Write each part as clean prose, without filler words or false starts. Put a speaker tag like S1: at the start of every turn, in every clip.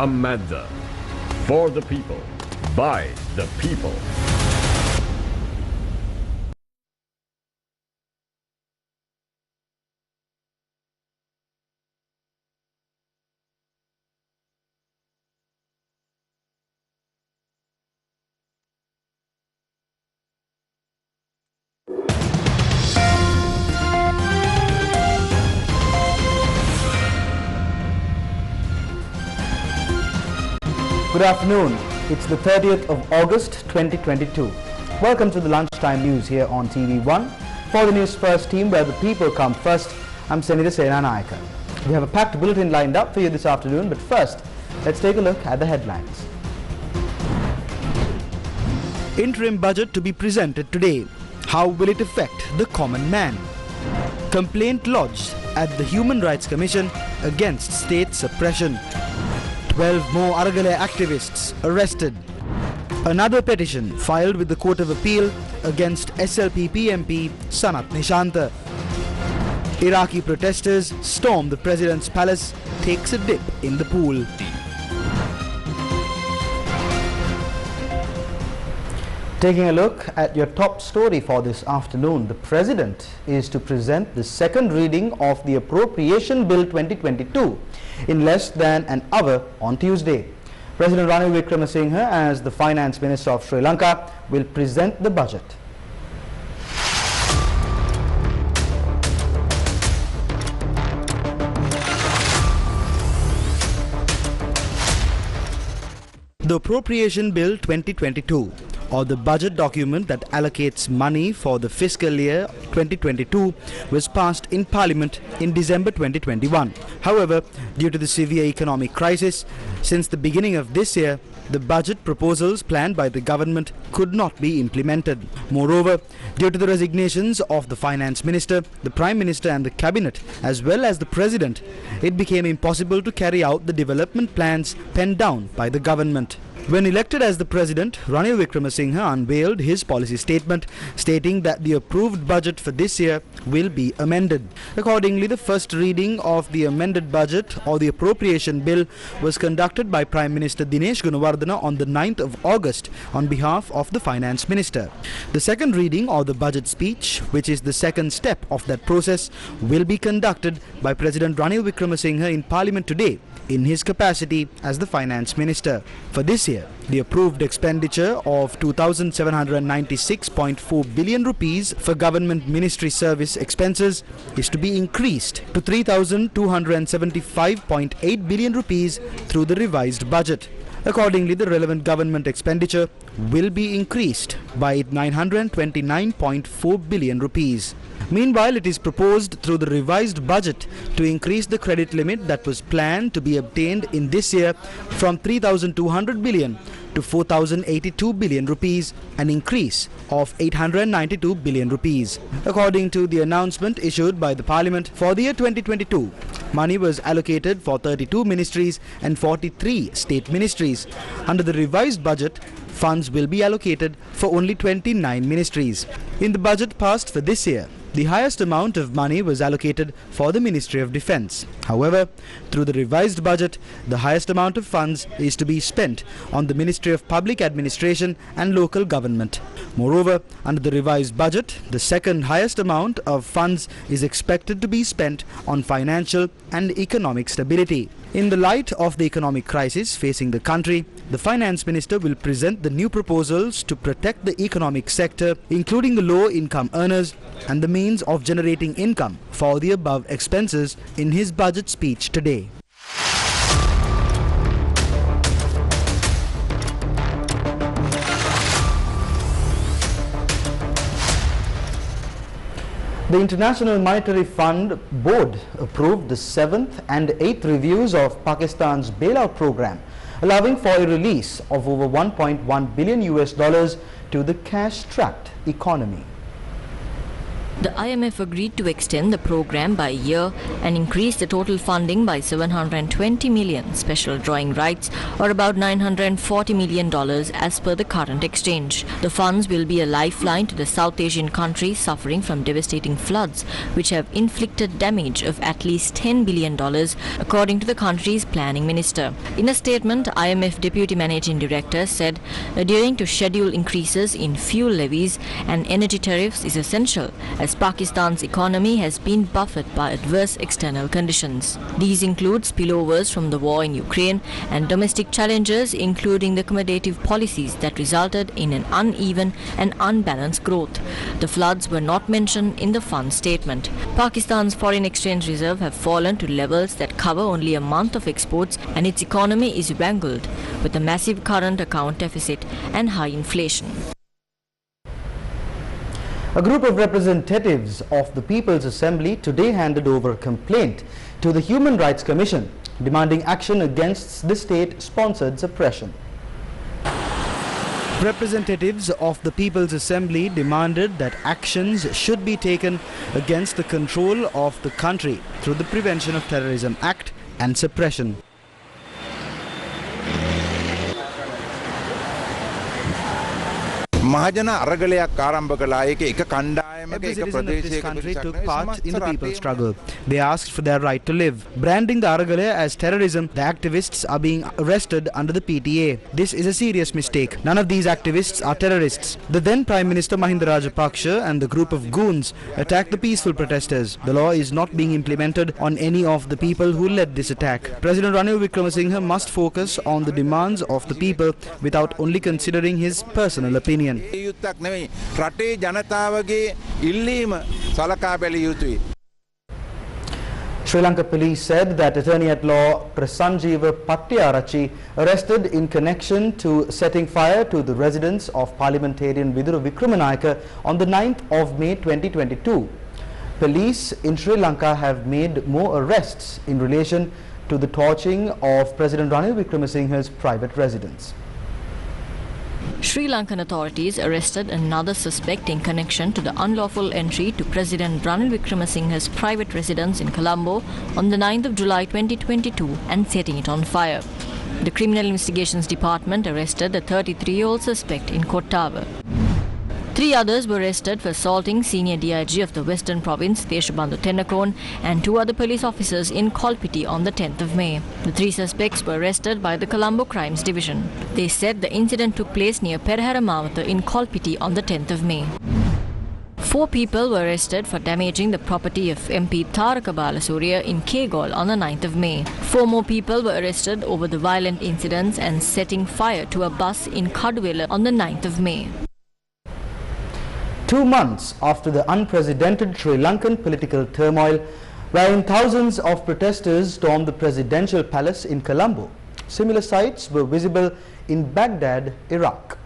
S1: Amanda. For the people, by the people.
S2: Good afternoon. It's the 30th of August 2022. Welcome to the lunchtime news here on TV1. For the News First team, where the people come first, I'm Senida Senanayaka. We have a packed bulletin lined up for you this afternoon, but first, let's take a look at the headlines. Interim budget to be presented today. How will it affect the common man? Complaint lodged at the Human Rights Commission against state suppression. 12 more Aragale activists arrested. Another petition filed with the Court of Appeal against SLP PMP Sanat Nishanta. Iraqi protesters storm the President's palace, takes a dip in the pool. Taking a look at your top story for this afternoon, the President is to present the second reading of the Appropriation Bill 2022 in less than an hour on Tuesday. President Ranil Wickremesinghe, as the Finance Minister of Sri Lanka, will present the budget. The Appropriation Bill 2022, or the budget document that allocates money for the fiscal year 2022, was passed in Parliament in December 2021. However, due to the severe economic crisis, since the beginning of this year, the budget proposals planned by the government could not be implemented. Moreover, due to the resignations of the Finance Minister, the Prime Minister and the Cabinet, as well as the President, it became impossible to carry out the development plans penned down by the government. When elected as the President, Ranil Wickremesinghe unveiled his policy statement stating that the approved budget for this year will be amended. Accordingly, the first reading of the amended budget or the appropriation bill was conducted by Prime Minister Dinesh Gunawardena on the 9th of August on behalf of the Finance Minister. The second reading or the budget speech, which is the second step of that process, will be conducted by President Ranil Wickremesinghe in Parliament today in his capacity as the Finance Minister. For this year, the approved expenditure of 2,796.4 billion rupees for government ministry service expenses is to be increased to 3,275.8 billion rupees through the revised budget. Accordingly, the relevant government expenditure will be increased by 929.4 billion rupees. Meanwhile, it is proposed through the revised budget to increase the credit limit that was planned to be obtained in this year from 3,200 billion to 4,082 billion rupees, an increase of 892 billion rupees. According to the announcement issued by the Parliament, for the year 2022, money was allocated for 32 ministries and 43 state ministries. Under the revised budget, funds will be allocated for only 29 ministries. In the budget passed for this year, the highest amount of money was allocated for the Ministry of Defence. However, through the revised budget, the highest amount of funds is to be spent on the Ministry of Public Administration and Local Government. Moreover, under the revised budget, the second highest amount of funds is expected to be spent on financial and economic stability. In the light of the economic crisis facing the country, the Finance Minister will present the new proposals to protect the economic sector, including the low-income earners and the means of generating income for the above expenses in his budget speech today. The International Monetary Fund Board approved the 7th and 8th reviews of Pakistan's bailout program, allowing for a release of over $1.1 billion to the cash-strapped economy.
S3: The IMF agreed to extend the program by a year and increase the total funding by $720 million special drawing rights, or about $940 million as per the current exchange. The funds will be a lifeline to the South Asian countries suffering from devastating floods, which have inflicted damage of at least $10 billion, according to the country's planning minister. In a statement, IMF Deputy Managing Director said adhering to scheduled increases in fuel levies and energy tariffs is essential, as Pakistan's economy has been buffeted by adverse external conditions. These include spillovers from the war in Ukraine and domestic challenges, including the accommodative policies that resulted in an uneven and unbalanced growth. The floods were not mentioned in the fund statement. Pakistan's foreign exchange reserve have fallen to levels that cover only a month of exports, and its economy is wrangled with a massive current account deficit and high inflation.
S2: A group of representatives of the People's Assembly today handed over a complaint to the Human Rights Commission demanding action against the state-sponsored suppression. Representatives of the People's Assembly demanded that actions should be taken against the control of the country through the Prevention of Terrorism Act and suppression.
S4: Every citizen of this country took part in the people's struggle. They asked for their right to live. Branding the Aragale as terrorism, the activists are being arrested under the PTA. This is a serious mistake. None of these activists are terrorists. The then Prime Minister Mahinda Rajapaksa and the group of goons attacked the peaceful protesters. The law is not being implemented on any of the people who led this attack. President Ranil Wickremesinghe must focus on the demands of the people without only considering his personal opinion. Sri Lanka police said that Attorney-at-Law Prasanjeeva Pattiarachi, arrested in connection to setting fire to the residence of parliamentarian Vidura Wickramanayake on the 9th of May 2022. Police in Sri Lanka have made more arrests in relation to the torching of President Ranil Wickremesinghe's private residence.
S3: Sri Lankan authorities arrested another suspect in connection to the unlawful entry to President Ranil Wickremesinghe's private residence in Colombo on the 9th of July 2022 and setting it on fire. The Criminal Investigations Department arrested the 33-year-old suspect in Kottava. 3 others were arrested for assaulting senior DIG of the Western Province, Deshabandhu Tennakone, and 2 other police officers in Kolpiti on the 10th of May. The 3 suspects were arrested by the Colombo Crimes Division. They said the incident took place near Perahara Mawatha in Kolpiti on the 10th of May. 4 people were arrested for damaging the property of MP Tharaka Balasuriya in Kegol on the 9th of May. 4 more people were arrested over the violent incidents and setting fire to a bus in Kaduwela on the 9th of May.
S2: 2 months after the unprecedented Sri Lankan political turmoil, wherein thousands of protesters stormed the presidential palace in Colombo, similar sights were visible in Baghdad, Iraq.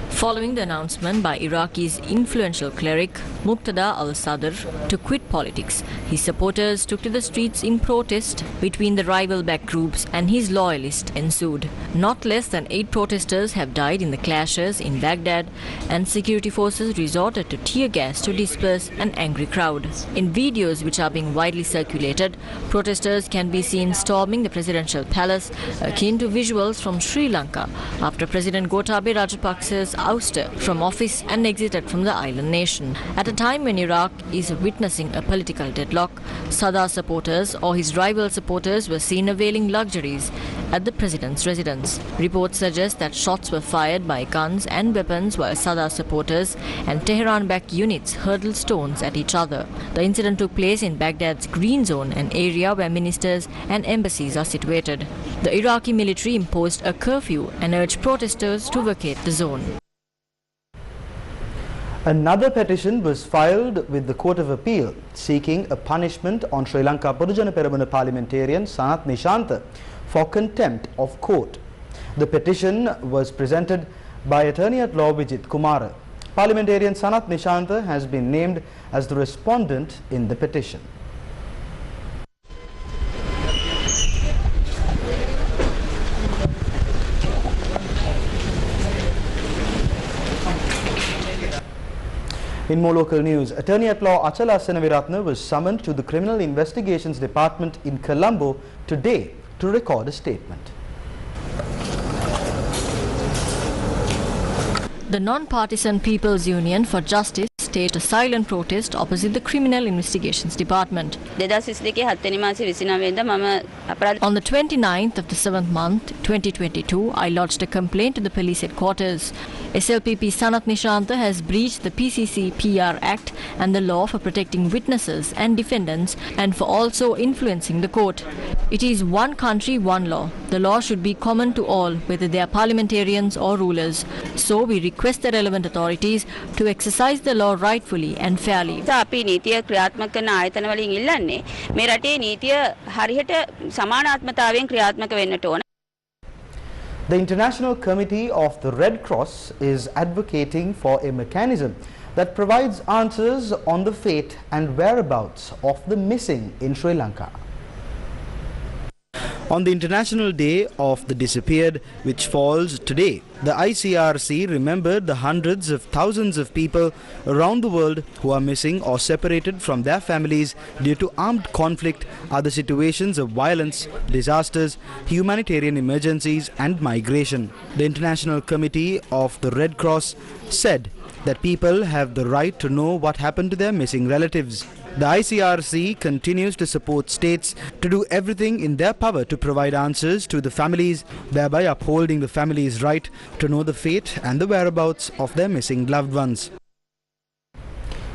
S3: Following the announcement by Iraqi's influential cleric Muqtada al-Sadr to quit politics, his supporters took to the streets in protest between the rival backed groups, and his loyalists ensued. Not less than 8 protesters have died in the clashes in Baghdad, and security forces resorted to tear gas to disperse an angry crowd. In videos which are being widely circulated, protesters can be seen storming the presidential palace, akin to visuals from Sri Lanka after President Gotabaya Rajapaksa's ouster from office and exited from the island nation. At a time when Iraq is witnessing a political deadlock, Sadr supporters or his rival supporters were seen availing luxuries at the president's residence. Reports suggest that shots were fired by guns and weapons while Sadr supporters and Tehran-backed units hurled stones at each other. The incident took place in Baghdad's Green Zone, an area where ministers and embassies are situated. The Iraqi military imposed a curfew and urged protesters to vacate the zone.
S2: Another petition was filed with the Court of Appeal seeking a punishment on Sri Lanka Podujana Peramuna parliamentarian Sanath Nishantha for contempt of court. The petition was presented by Attorney-at-Law Vijit Kumara. Parliamentarian Sanath Nishantha has been named as the respondent in the petition. In more local news, Attorney-at-Law Achala Senaviratne was summoned to the Criminal Investigations Department in Colombo today to record a statement.
S3: The non-partisan People's Union for Justice staged a silent protest opposite the Criminal Investigations Department. On the 29th of the 7th month, 2022, I lodged a complaint to the police headquarters. SLPP Sanat Nishanta has breached the PCC PR Act and the law for protecting witnesses and defendants and for also influencing the court. It is one country, one law. The law should be common to all, whether they are parliamentarians or rulers. So we request the relevant authorities to exercise the law rightfully and fairly.
S2: The International Committee of the Red Cross is advocating for a mechanism that provides answers on the fate and whereabouts of the missing in Sri Lanka.
S4: On the International Day of the Disappeared, which falls today, the ICRC remembered the hundreds of thousands of people around the world who are missing or separated from their families due to armed conflict, other situations of violence, disasters, humanitarian emergencies and migration. The International Committee of the Red Cross said that people have the right to know what happened to their missing relatives. The ICRC continues to support states to do everything in their power to provide answers to the families, thereby upholding the families' right to know the fate and the whereabouts of their missing loved ones.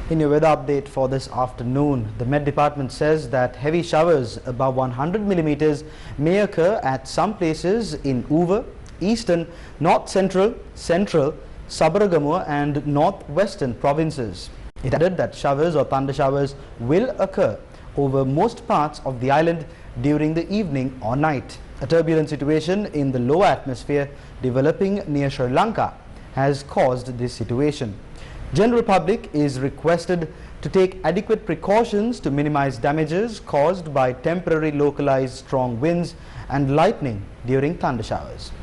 S2: In your weather update for this afternoon, the Met Department says that heavy showers above 100 millimeters may occur at some places in Uva, Eastern, North Central, Sabaragamuwa and Northwestern provinces. It added that showers or thunder showers will occur over most parts of the island during the evening or night. A turbulent situation in the lower atmosphere developing near Sri Lanka has caused this situation. General public is requested to take adequate precautions to minimize damages caused by temporary localized strong winds and lightning during thunder showers.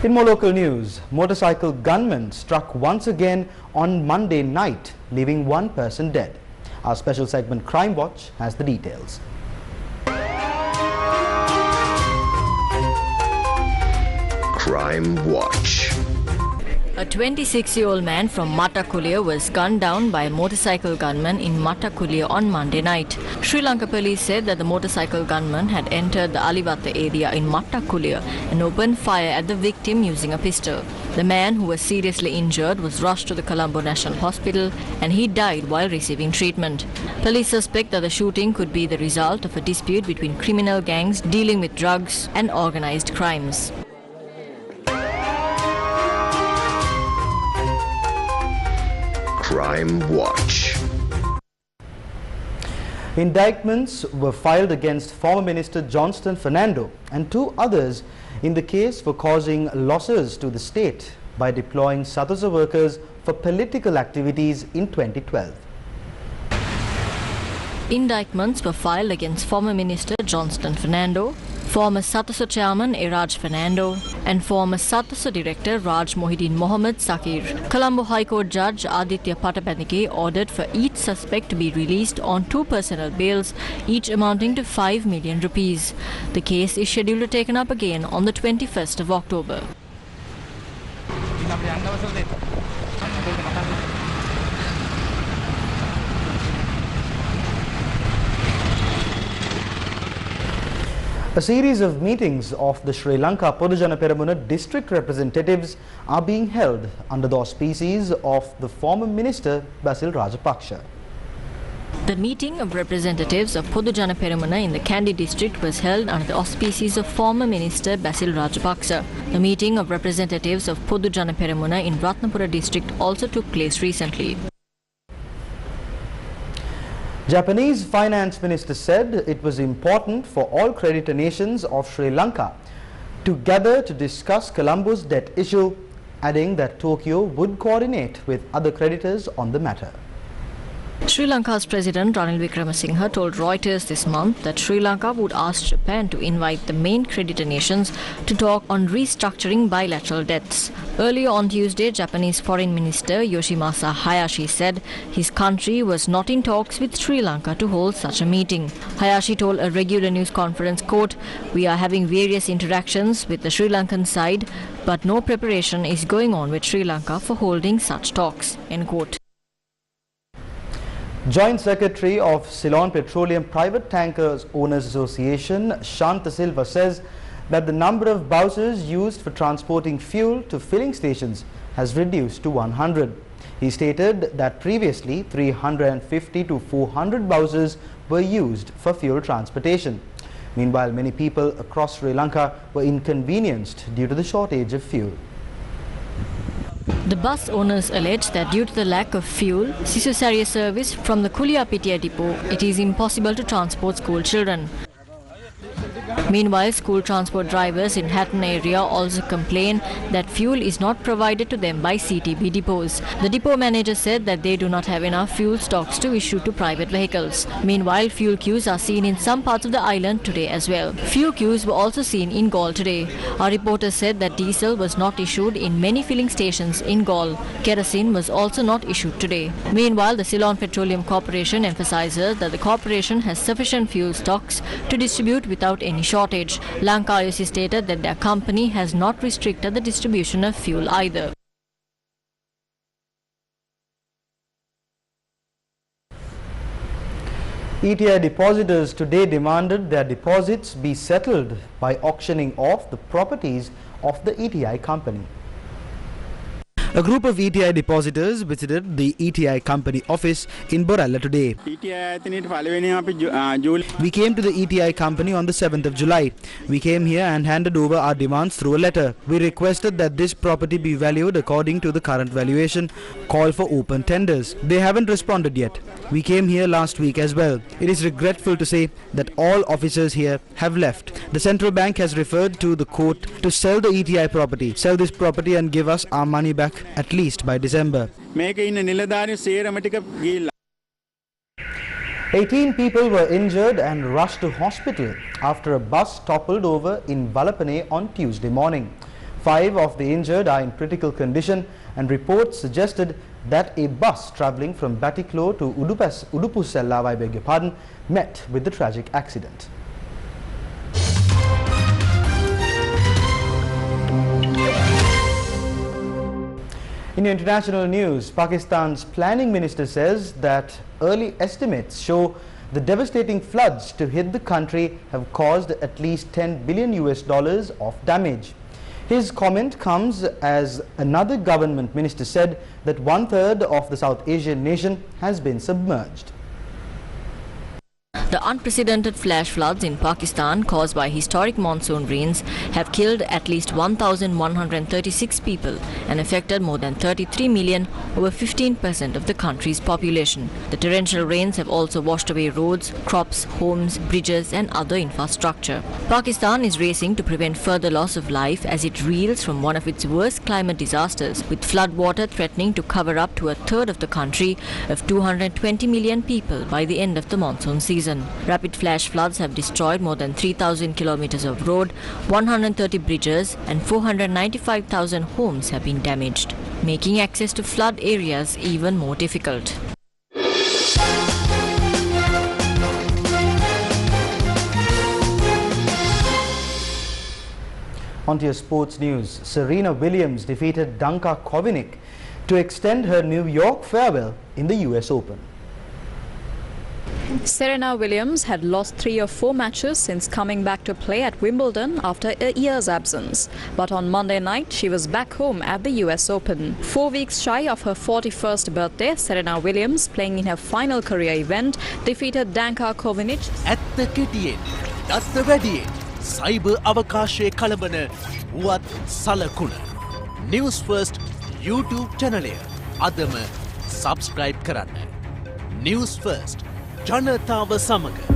S2: In more local news, motorcycle gunmen struck once again on Monday night, leaving one person dead. Our special segment Crime Watch has the details.
S1: Crime Watch.
S3: A 26-year-old man from Matakulia was gunned down by a motorcycle gunman in Matakulia on Monday night. Sri Lanka police said that the motorcycle gunman had entered the Alivatta area in Matakulia and opened fire at the victim using a pistol. The man, who was seriously injured, was rushed to the Colombo National Hospital and he died while receiving treatment. Police suspect that the shooting could be the result of a dispute between criminal gangs dealing with drugs and organized crimes.
S1: Crime Watch.
S2: Indictments were filed against former Minister Johnston Fernando and two others in the case for causing losses to the state by deploying Sathosa workers for political activities in 2012.
S3: Indictments were filed against former Minister Johnston Fernando, former Sathosa Chairman Eraj Fernando and former Sathosa Director Raj Mohideen Mohammed Sakir. Colombo High Court Judge Aditya Patapanike ordered for each suspect to be released on 2 personal bails, each amounting to 5 million rupees. The case is scheduled to taken up again on the 21st of October.
S2: A series of meetings of the Sri Lanka Podujana Peramuna district representatives are being held under the auspices of the former Minister Basil Rajapaksa.
S3: The meeting of representatives of Podujana Peramuna in the Kandy district was held under the auspices of former Minister Basil Rajapaksa. The meeting of representatives of Podujana Peramuna in Ratnapura district also took place recently.
S2: Japanese Finance Minister said it was important for all creditor nations of Sri Lanka to gather to discuss Colombo's debt issue, adding that Tokyo would coordinate with other creditors on the matter.
S3: Sri Lanka's President Ranil Wickremesinghe told Reuters this month that Sri Lanka would ask Japan to invite the main creditor nations to talk on restructuring bilateral debts. Earlier on Tuesday, Japanese Foreign Minister Yoshimasa Hayashi said his country was not in talks with Sri Lanka to hold such a meeting. Hayashi told a regular news conference, quote, "We are having various interactions with the Sri Lankan side, but no preparation is going on with Sri Lanka for holding such talks," end quote.
S2: Joint Secretary of Ceylon Petroleum Private Tankers Owners Association, Shanta Silva, says that the number of buses used for transporting fuel to filling stations has reduced to 100. He stated that previously 350 to 400 buses were used for fuel transportation. Meanwhile, many people across Sri Lanka were inconvenienced due to the shortage of fuel.
S3: The bus owners allege that due to the lack of fuel, Sisusarya service from the Kuliyapitiya depot, it is impossible to transport school children. Meanwhile, school transport drivers in Hatton area also complain that fuel is not provided to them by CTB depots. The depot manager said that they do not have enough fuel stocks to issue to private vehicles. Meanwhile, fuel queues are seen in some parts of the island today as well. Few queues were also seen in Galle today. Our reporter said that diesel was not issued in many filling stations in Galle. Kerosene was also not issued today. Meanwhile, the Ceylon Petroleum Corporation emphasizes that the corporation has sufficient fuel stocks to distribute without any shortage. Lanka IOC stated that their company has not restricted the distribution of fuel either.
S2: ETI depositors today demanded their deposits be settled by auctioning off the properties of the ETI company. A group of ETI depositors visited the ETI company office in Borella today. We came to the ETI company on the 7th of July. We came here and handed over our demands through a letter. We requested that this property be valued according to the current valuation, call for open tenders. They haven't responded yet. We came here last week as well. It is regretful to say that all officers here have left. The central bank has referred to the court to sell the ETI property. Sell this property and give us our money back at least by December. 18 people were injured and rushed to hospital after a bus toppled over in Valapane on Tuesday morning. 5 of the injured are in critical condition, and reports suggested that a bus travelling from Batiklo to Udupusella met with the tragic accident. In international news, Pakistan's planning minister says that early estimates show the devastating floods to hit the country have caused at least $10 billion of damage. His comment comes as another government minister said that 1/3 of the South Asian nation has been submerged.
S3: The unprecedented flash floods in Pakistan caused by historic monsoon rains have killed at least 1,136 people and affected more than 33 million, over 15% of the country's population. The torrential rains have also washed away roads, crops, homes, bridges and other infrastructure. Pakistan is racing to prevent further loss of life as it reels from one of its worst climate disasters, with flood water threatening to cover up to 1/3 of the country of 220 million people by the end of the monsoon season. Rapid flash floods have destroyed more than 3,000 kilometers of road, 130 bridges and 495,000 homes have been damaged, making access to flood areas even more difficult.
S2: On to your sports news. Serena Williams defeated Danka Kovinic to extend her New York farewell in the US Open.
S5: Serena Williams had lost 3 or 4 matches since coming back to play at Wimbledon after a year's absence. But on Monday night, she was back home at the US Open. 4 weeks shy of her 41st birthday, Serena Williams, playing in her final career event, defeated Danka Kovinic.
S6: At the KTN, that's the ready. Cyber Avakashe Kalabana, what Salakuna. News First YouTube channel. Adama subscribe Karan. News First. Janatawa Samaga